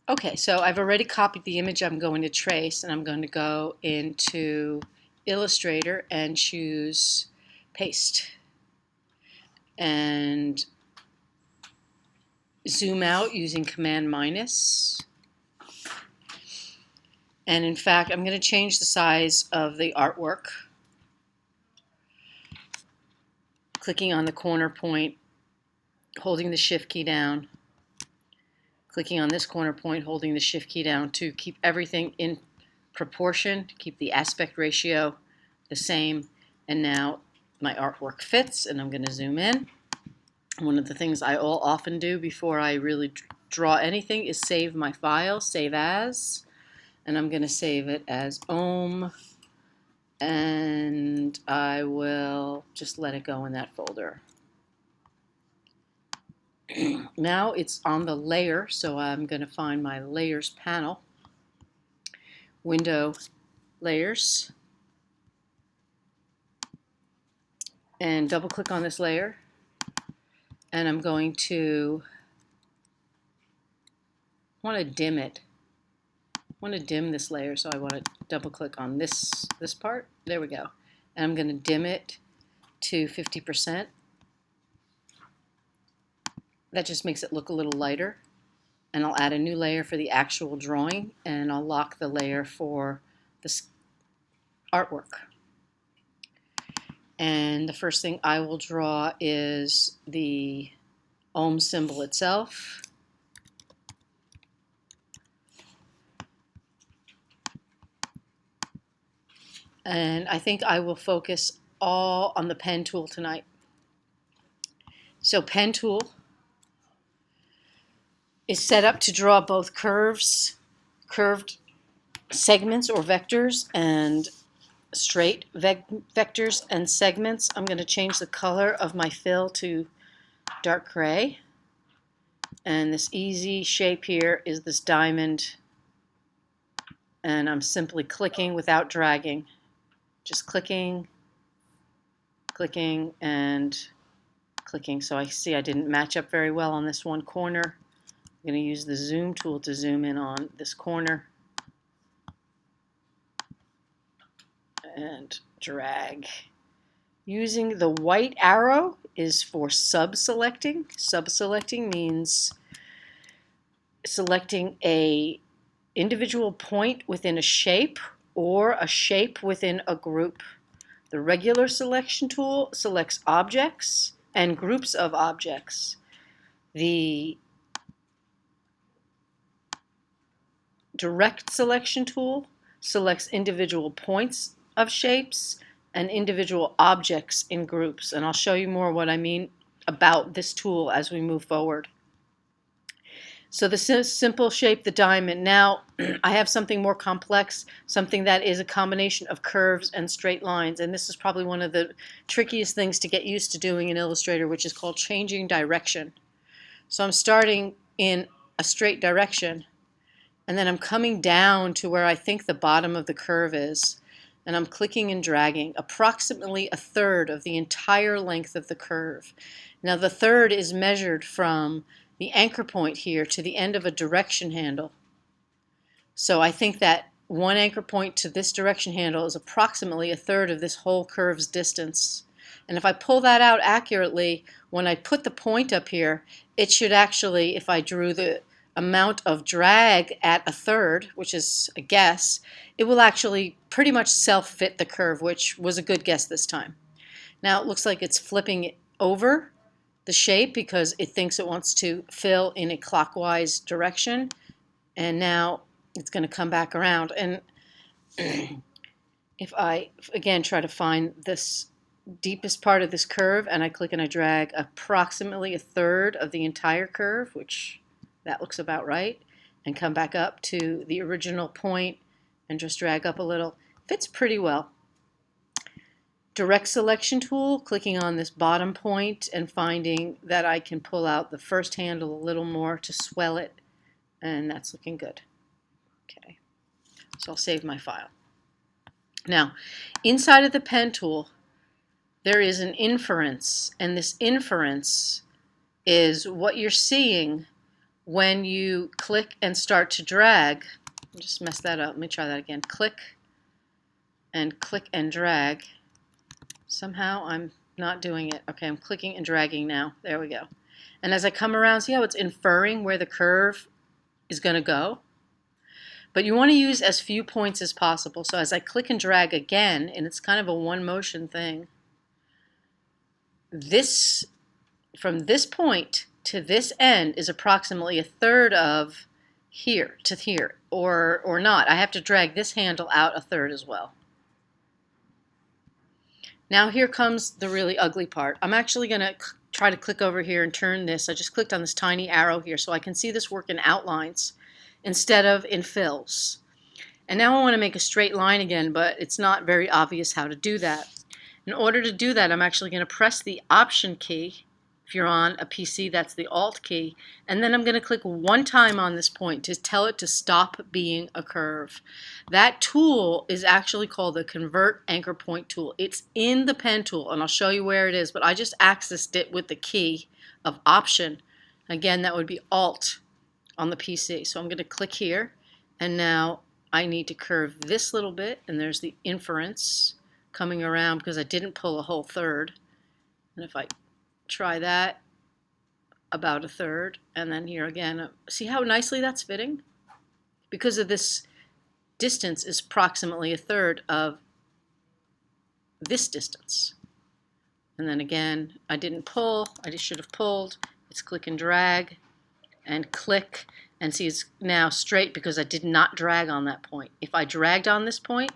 Okay, so I've already copied the image I'm going to trace, and I'm going to go into Illustrator and choose paste and zoom out using Command minus. And in fact, I'm going to change the size of the artwork, clicking on the corner point, holding the shift key down, clicking on this corner point, holding the shift key down to keep everything in proportion, to keep the aspect ratio the same. And now my artwork fits, and I'm going to zoom in. One of the things I often do before I really draw anything is save my file, save as, and I'm going to save it as Ohm, and I will just let it go in that folder. Now it's on the layer, so I'm going to find my layers panel, window, layers, and double click on this layer, and I'm going to want to dim it. I want to dim this layer, so I want to double click on this part. There we go. And I'm going to dim it to 50%. That just makes it look a little lighter. And I'll add a new layer for the actual drawing, and I'll lock the layer for this artwork. And the first thing I will draw is the Ohm symbol itself. And I think I will focus all on the pen tool tonight. So pen tool is set up to draw both curved segments or vectors, and straight vectors and segments. I'm going to change the color of my fill to dark gray. And this easy shape here is this diamond, and I'm simply clicking without dragging. Just clicking, clicking, and clicking. So I see I didn't match up very well on this one corner. I'm going to use the zoom tool to zoom in on this corner and drag. Using the white arrow is for sub-selecting. Sub-selecting means selecting a individual point within a shape or a shape within a group. The regular selection tool selects objects and groups of objects. The direct selection tool selects individual points of shapes and individual objects in groups. And I'll show you more what I mean about this tool as we move forward. So the simple shape, the diamond. Now I have something more complex, something that is a combination of curves and straight lines. And this is probably one of the trickiest things to get used to doing in Illustrator, which is called changing direction. So I'm starting in a straight direction, and then I'm coming down to where I think the bottom of the curve is, and I'm clicking and dragging approximately a third of the entire length of the curve. Now the third is measured from the anchor point here to the end of a direction handle. So I think that one anchor point to this direction handle is approximately a third of this whole curve's distance. And if I pull that out accurately, when I put the point up here, it should actually, if I drew the amount of drag at a third, which is a guess, it will actually pretty much self-fit the curve, which was a good guess this time. Now it looks like it's flipping it over the shape because it thinks it wants to fill in a clockwise direction, and now it's going to come back around. And if I again try to find this deepest part of this curve, and I click and I drag approximately a third of the entire curve, which that looks about right, and come back up to the original point and just drag up a little, fits pretty well. Direct selection tool, clicking on this bottom point and finding that I can pull out the first handle a little more to swell it, and that's looking good. Okay, so I'll save my file. Now, inside of the pen tool, there is an inference, and this inference is what you're seeing when you click and start to drag, I just messed that up. Let me try that again. Click and drag. Somehow I'm not doing it. Okay, I'm clicking and dragging now. There we go. And as I come around, see how it's inferring where the curve is going to go? But you want to use as few points as possible. So as I click and drag again, and it's kind of a one motion thing, this, from this point to this end, is approximately a third of here to here, or not. I have to drag this handle out a third as well. Now here comes the really ugly part. I'm actually going to try to click over here and turn this. I just clicked on this tiny arrow here so I can see this work in outlines instead of in fills. And now I want to make a straight line again, but it's not very obvious how to do that. In order to do that, I'm actually going to press the Option key. If you're on a PC, that's the Alt key. And then I'm going to click one time on this point to tell it to stop being a curve. That tool is actually called the Convert Anchor Point tool. It's in the pen tool, and I'll show you where it is, but I just accessed it with the key of Option. Again, that would be Alt on the PC. So I'm going to click here, and now I need to curve this little bit, and there's the inference coming around because I didn't pull a whole third. And if I try that, about a third, and then here again, see how nicely that's fitting? Because of this distance is approximately a third of this distance. And then again, I didn't pull, I just should have pulled. It's click and drag and click, and see it's now straight because I did not drag on that point. If I dragged on this point,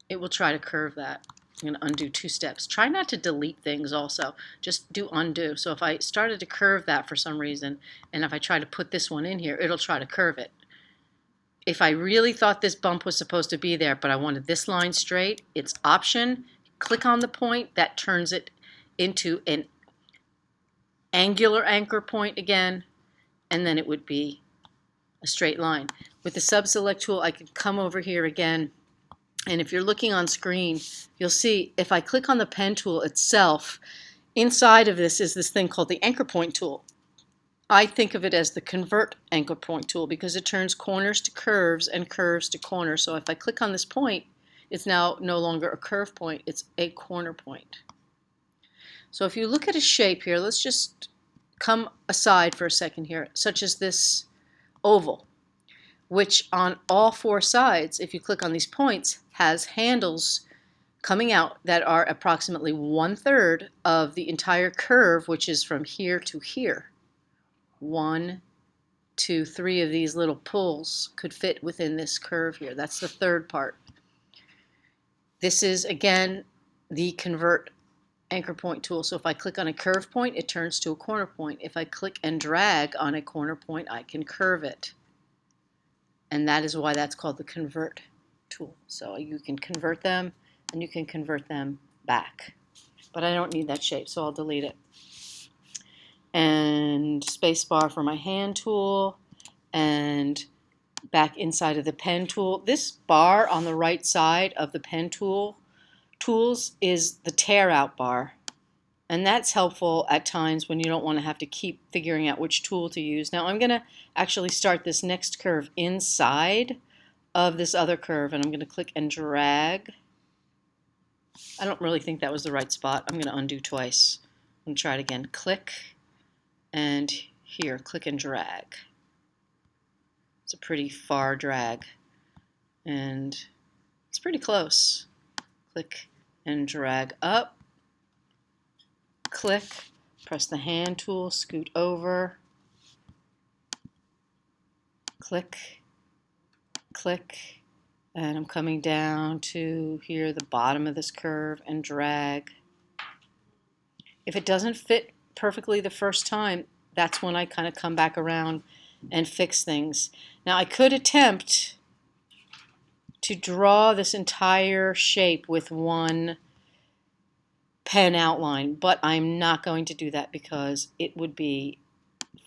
it will try to curve that. I'm going to undo 2 steps. Try not to delete things also. Just do undo. So if I started to curve that for some reason, and if I try to put this one in here, it'll try to curve it. If I really thought this bump was supposed to be there, but I wanted this line straight, it's Option, click on the point, that turns it into an angular anchor point again, and then it would be a straight line. With the Sub-Select tool, I can come over here again, and if you're looking on screen, you'll see if I click on the pen tool itself, inside of this is this thing called the Anchor Point tool. I think of it as the Convert Anchor Point tool because it turns corners to curves and curves to corners. So if I click on this point, it's now no longer a curve point, it's a corner point. So if you look at a shape here, let's just come aside for a second here, such as this oval, which on all 4 sides, if you click on these points, has handles coming out that are approximately 1/3 of the entire curve, which is from here to here. 1, 2, 3 of these little pulls could fit within this curve here. That's the third part. This is, again, the Convert Anchor Point tool. So if I click on a curve point, it turns to a corner point. If I click and drag on a corner point, I can curve it. And that is why that's called the Convert tool. So you can convert them, and you can convert them back. But I don't need that shape, so I'll delete it. And spacebar for my hand tool, and back inside of the pen tool. This bar on the right side of the pen tools is the tear out bar. And that's helpful at times when you don't want to have to keep figuring out which tool to use. Now I'm going to actually start this next curve inside of this other curve, and I'm going to click and drag. I don't really think that was the right spot. I'm going to undo twice. I'm going to try it again. Click, and here, click and drag. It's a pretty far drag, and it's pretty close. Click and drag up. Click, press the hand tool, scoot over, click, click, and I'm coming down to here, the bottom of this curve, and drag. If it doesn't fit perfectly the first time, that's when I kind of come back around and fix things. Now I could attempt to draw this entire shape with one pen outline, but I'm not going to do that because it would be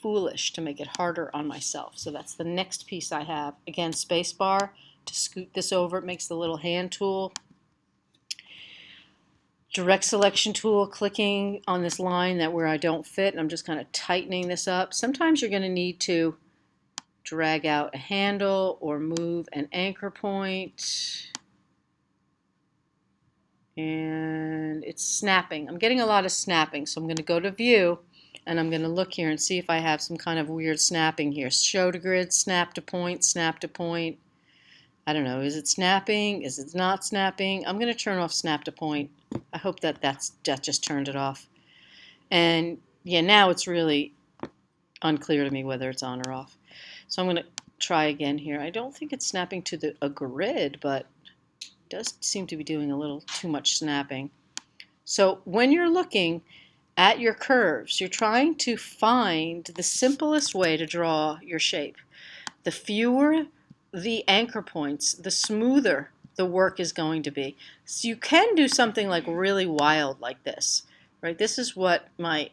foolish to make it harder on myself. So that's the next piece I have. Again, spacebar to scoot this over. It makes the little hand tool. Direct selection tool, clicking on this line that where I don't fit, and I'm just kind of tightening this up. Sometimes you're going to need to drag out a handle or move an anchor point. And it's snapping. I'm getting a lot of snapping, so I'm going to go to view and I'm going to look here and see if I have some kind of weird snapping here. Show to grid, snap to point, snap to point. I don't know, is it snapping? Is it not snapping? I'm going to turn off snap to point. I hope that that just turned it off. And yeah, now it's really unclear to me whether it's on or off. So I'm going to try again here. I don't think it's snapping to a grid, but it does seem to be doing a little too much snapping. So when you're looking at your curves, you're trying to find the simplest way to draw your shape. The fewer the anchor points, the smoother the work is going to be. So you can do something like really wild like this, right? This is what my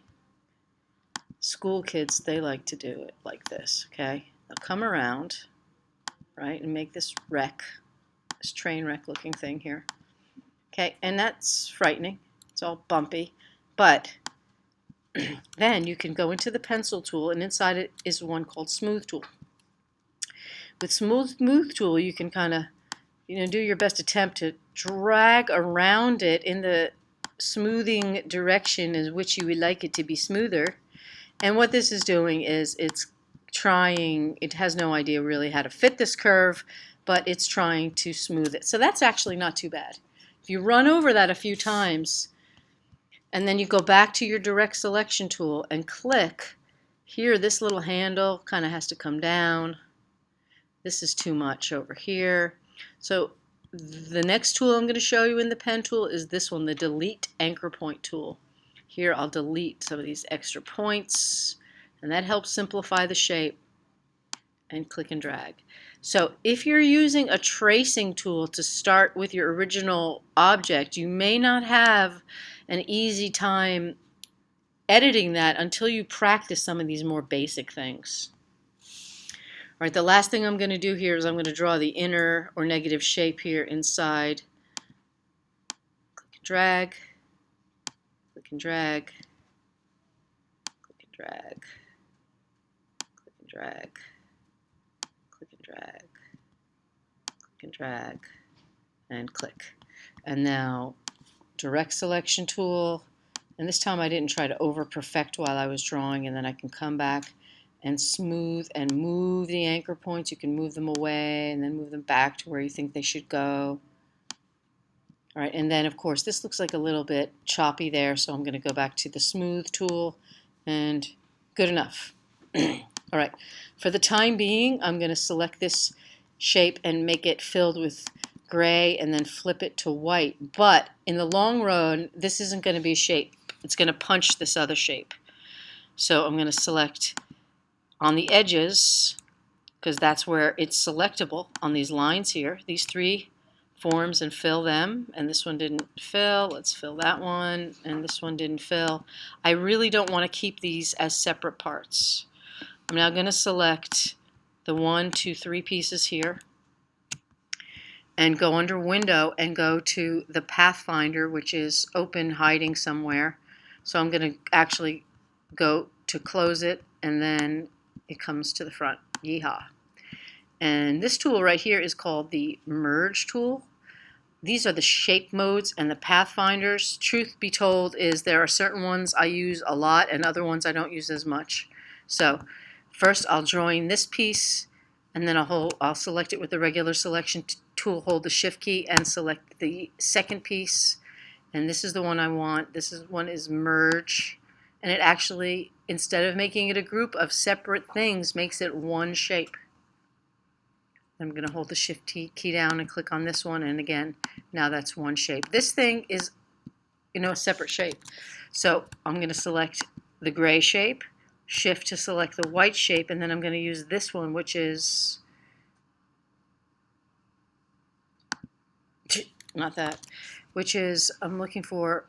school kids, they like to do it like this, okay? They'll come around, right, and make this wreck, this train wreck looking thing here. Okay, and that's frightening. It's all bumpy. But then you can go into the pencil tool, and inside it is one called smooth tool. With smooth tool, you can kind of, do your best attempt to drag around it in the smoothing direction in which you would like it to be smoother. And what this is doing is it's trying, it has no idea really how to fit this curve, but it's trying to smooth it. So that's actually not too bad. If you run over that a few times, and then you go back to your direct selection tool and click, here this little handle kind of has to come down. This is too much over here. So the next tool I'm going to show you in the pen tool is this one, the delete anchor point tool. Here I'll delete some of these extra points, and that helps simplify the shape, and click and drag. So if you're using a tracing tool to start with your original object, you may not have an easy time editing that until you practice some of these more basic things. All right, the last thing I'm going to do here is I'm going to draw the inner or negative shape here inside. Click and drag, click and drag, click and drag, click and drag, click and drag, click and drag, and click. And now direct selection tool, and this time I didn't try to over perfect while I was drawing, and then I can come back and smooth and move the anchor points. You can move them away and then move them back to where you think they should go. All right, and then of course this looks like a little bit choppy there, so I'm going to go back to the smooth tool, and good enough. All right, for the time being I'm going to select this shape and make it filled with gray and then flip it to white, but in the long run this isn't going to be a shape. It's going to punch this other shape. So I'm going to select on the edges, because that's where it's selectable on these lines here, these three forms, and fill them. And this one didn't fill. Let's fill that one. And this one didn't fill. I really don't want to keep these as separate parts. I'm now going to select the 1, 2, 3 pieces here and go under Window and go to the Pathfinder, which is open, hiding somewhere. So I'm going to actually go to close it, and then it comes to the front. Yeehaw. And this tool right here is called the Merge tool. These are the shape modes and the pathfinders. Truth be told is there are certain ones I use a lot and other ones I don't use as much. So first I'll join this piece, and then I'll select it with the regular selection tool, hold the shift key and select the second piece. And this is the one I want. One is Merge. And it actually, instead of making it a group of separate things, makes it one shape. I'm going to hold the shift key down and click on this one, and again, now that's one shape. This thing is, a separate shape. So I'm going to select the gray shape, shift to select the white shape, and then I'm going to use this one, which is not that, which is, I'm looking for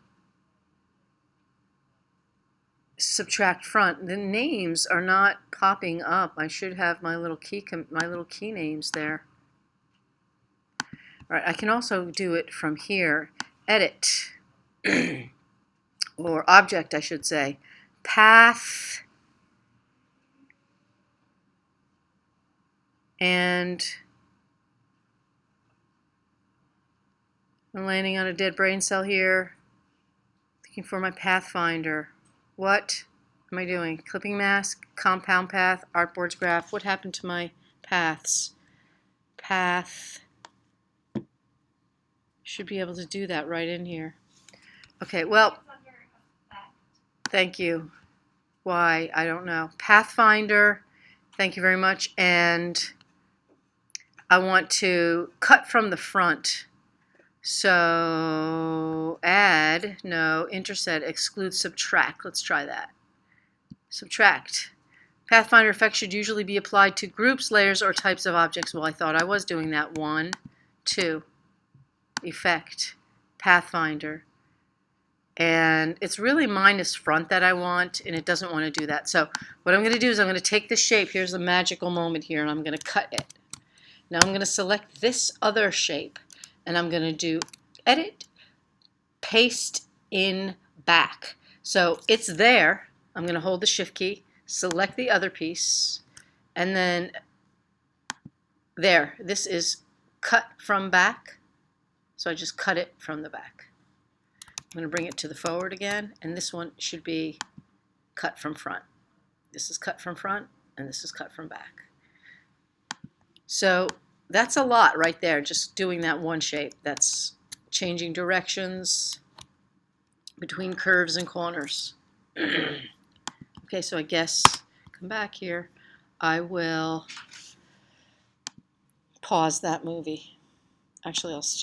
subtract front. The names are not popping up. I should have my little key names there. All right, I can also do it from here. Edit. or object, I should say. Path and I'm landing on a dead brain cell here. Looking for my pathfinder. What am I doing? Clipping mask, compound path, artboards graph. What happened to my paths? Path. Should be able to do that right in here. Okay, well, thank you. Why? I don't know. Pathfinder. Thank you very much. And I want to cut from the front. So add, no, interset, exclude, subtract. Let's try that. Subtract. Pathfinder effects should usually be applied to groups, layers, or types of objects. Well, I thought I was doing that. 1, 2, effect, Pathfinder. And it's really minus front that I want, and it doesn't want to do that. So what I'm going to do is I'm going to take this shape. Here's the magical moment here, and I'm going to cut it. Now I'm going to select this other shape, and I'm going to do edit, paste in back. So it's there. I'm going to hold the shift key, select the other piece, and then there. This is cut from back. So I just cut it from the back. I'm going to bring it to the forward again, and this one should be cut from front. This is cut from front, and this is cut from back. So that's a lot right there, just doing that one shape. That's changing directions between curves and corners. Okay, so I guess, come back here, I will pause that movie. Actually, I'll